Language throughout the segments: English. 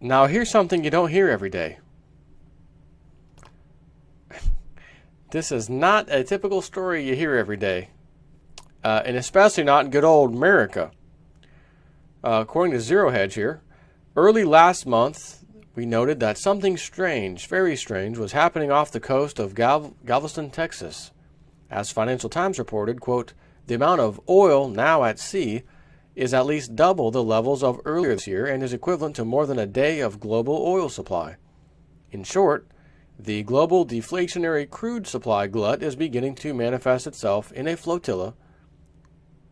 Now here's something you don't hear every day. This is not a typical story you hear every day, and especially not in good old America. According to Zero Hedge here, early last month, we noted that something strange, very strange, was happening off the coast of Galveston, Texas. As Financial Times reported, quote, the amount of oil now at sea is at least double the levels of earlier this year and is equivalent to more than a day of global oil supply. In short, the global deflationary crude supply glut is beginning to manifest itself in a flotilla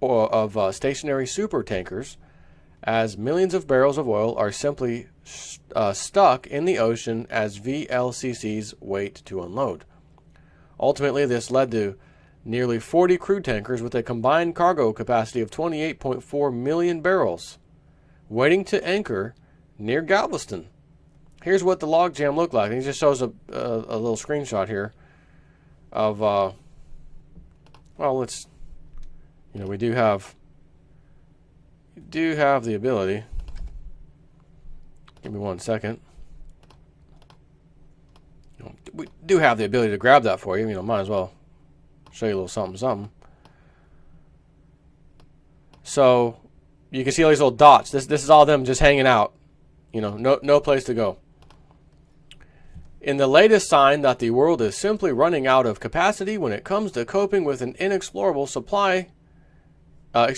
of stationary supertankers, as millions of barrels of oil are simply stuck in the ocean as VLCCs wait to unload. Ultimately, this led to nearly 40 crude tankers with a combined cargo capacity of 28.4 million barrels waiting to anchor near Galveston. Here's what the logjam looked like. And he just shows a little screenshot here of, well, let's, we do have the ability. Give me 1 second. We do have the ability to grab that for you. Might as well show you a little something. So you can see all these little dots. This is all them just hanging out. No place to go. In the latest sign that the world is simply running out of capacity when it comes to coping with an inexorable supply of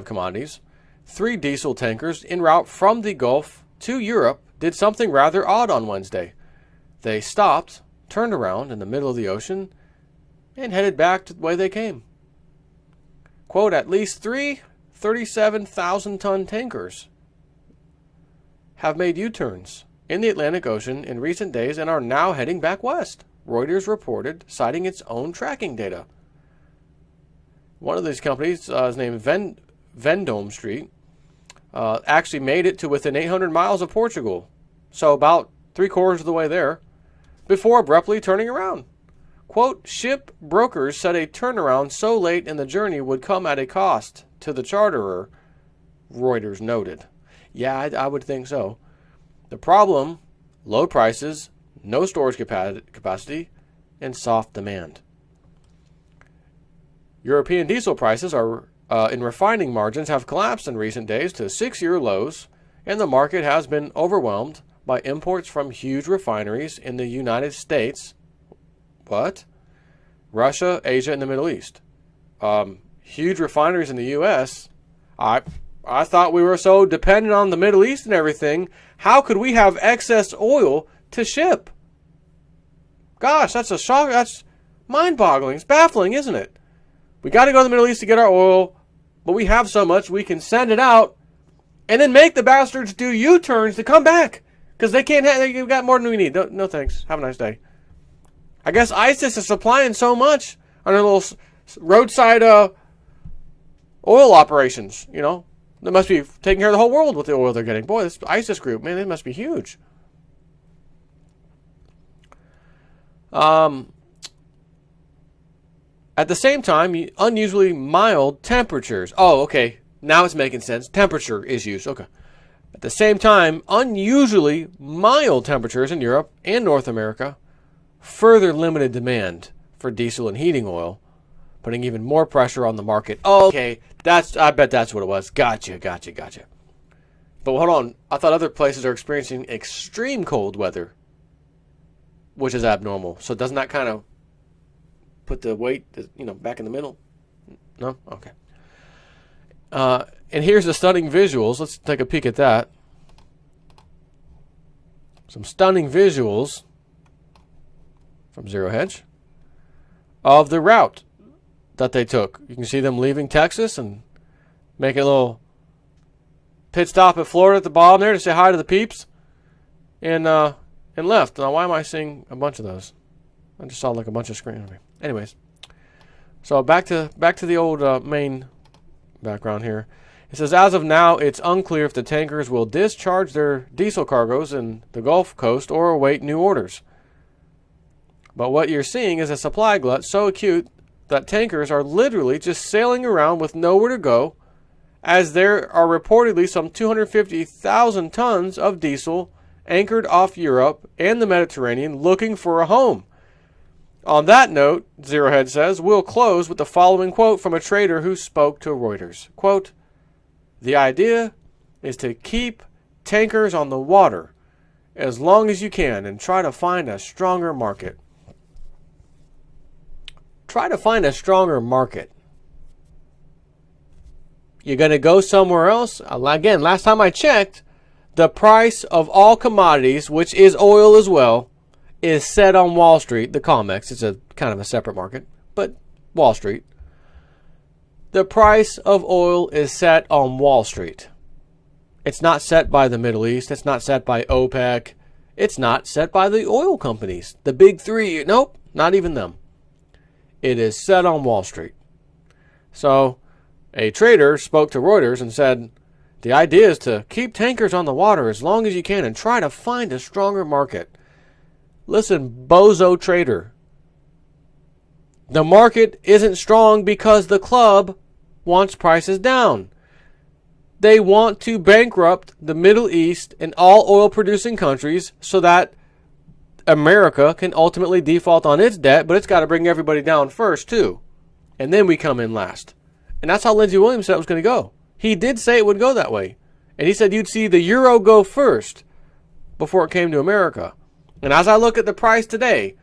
commodities, 3 diesel tankers en route from the Gulf to Europe did something rather odd on Wednesday. They stopped, turned around in the middle of the ocean, and headed back to the way they came. Quote, at least 3 37,000-ton tankers have made U-turns in the Atlantic Ocean in recent days and are now heading back west, Reuters reported, citing its own tracking data. One of these companies is named Vendome Street, actually made it to within 800 miles of Portugal, so about 3/4 of the way there, before abruptly turning around. Quote, ship brokers said a turnaround so late in the journey would come at a cost to the charterer, Reuters noted. Yeah, I would think so. The problem, low prices, no storage capacity, and soft demand. European diesel prices in refining margins have collapsed in recent days to 6-year lows, and the market has been overwhelmed by imports from huge refineries in the United States, Russia, Asia, and the Middle East. Huge refineries in the U.S. I thought we were so dependent on the Middle East and everything. How could we have excess oil to ship? Gosh, that's a shock. That's mind-boggling. It's baffling, isn't it? We got to go to the Middle East to get our oil, but we have so much we can send it out and then make the bastards do U-turns to come back because they can't. They've got more than we need. No thanks. Have a nice day. I guess ISIS is supplying so much on their little roadside oil operations. They must be taking care of the whole world with the oil they're getting. Boy, this ISIS group, man, it must be huge. At the same time, unusually mild temperatures. Oh, okay. Now it's making sense. Temperature issues. Okay. At the same time, unusually mild temperatures in Europe and North America further limited demand for diesel and heating oil, putting even more pressure on the market. Oh, okay. I bet that's what it was. Gotcha. But hold on. I thought other places are experiencing extreme cold weather, which is abnormal. So doesn't that kind of put the weight, back in the middle? No? Okay. And here's the stunning visuals. Let's take a peek at that. Some stunning visuals from Zero Hedge of the route that they took. You can see them leaving Texas and making a little pit stop at Florida at the bottom there to say hi to the peeps, and left. Now, why am I seeing a bunch of those? I just saw like a bunch of screen. Anyways, so back to the old main background here. It says, as of now, it's unclear if the tankers will discharge their diesel cargoes in the Gulf Coast or await new orders. But what you're seeing is a supply glut so acute that tankers are literally just sailing around with nowhere to go as there are reportedly some 250,000 tons of diesel anchored off Europe and the Mediterranean looking for a home. On that note, Zerohead says, we'll close with the following quote from a trader who spoke to Reuters. Quote, "The idea is to keep tankers on the water as long as you can and try to find a stronger market." Try to find a stronger market. You're going to go somewhere else? Again, last time I checked, the price of all commodities, which is oil as well, is set on Wall Street, the COMEX. It's a kind of a separate market, but Wall Street. The price of oil is set on Wall Street. It's not set by the Middle East. It's not set by OPEC. It's not set by the oil companies. The big three. Nope, not even them. It is set on Wall Street. So a trader spoke to Reuters and said, the idea is to keep tankers on the water as long as you can and try to find a stronger market. Listen, bozo trader. The market isn't strong because the club wants prices down. They want to bankrupt the Middle East and all oil-producing countries so that America can ultimately default on its debt, but it's got to bring everybody down first, too. And then we come in last. And that's how Lindsey Williams said it was going to go. He did say it would go that way. And he said you'd see the euro go first before it came to America. And as I look at the price today,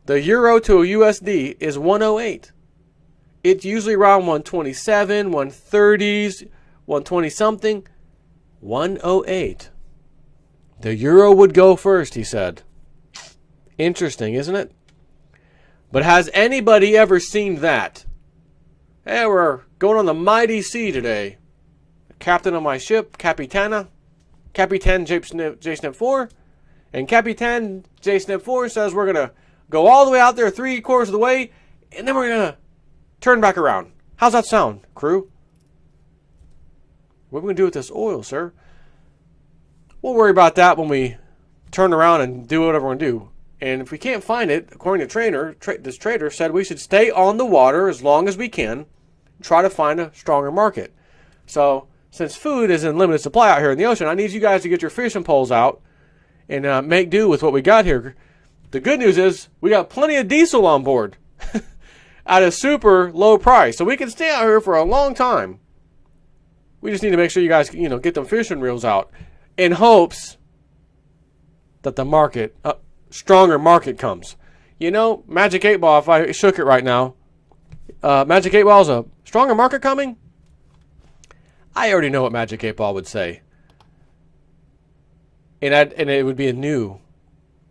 the euro to a USD is 108. It's usually around 127, 130s, 120 something. 108. The euro would go first, he said. Interesting, isn't it? But has anybody ever seen that? Hey, we're going on the mighty sea today. The captain of my ship, Capitan J-Snip 4. And Capitan J-Snip 4 says we're going to go all the way out there 3/4 of the way, and then we're going to turn back around. How's that sound, crew? What are we going to do with this oil, sir? We'll worry about that when we turn around and do whatever we're going to do. And if we can't find it, according to this trader said we should stay on the water as long as we can, try to find a stronger market. So, since food is in limited supply out here in the ocean, I need you guys to get your fishing poles out and make do with what we got here. The good news is we got plenty of diesel on board at a super low price. So we can stay out here for a long time. We just need to make sure you guys, get them fishing reels out in hopes that the market, stronger market comes. Magic 8 Ball, if I shook it right now, Magic 8 Ball is a stronger market coming? I already know what Magic 8 Ball would say. And it would be a new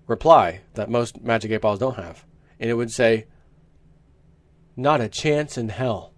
reply that most Magic 8 Balls don't have. And it would say, not a chance in hell.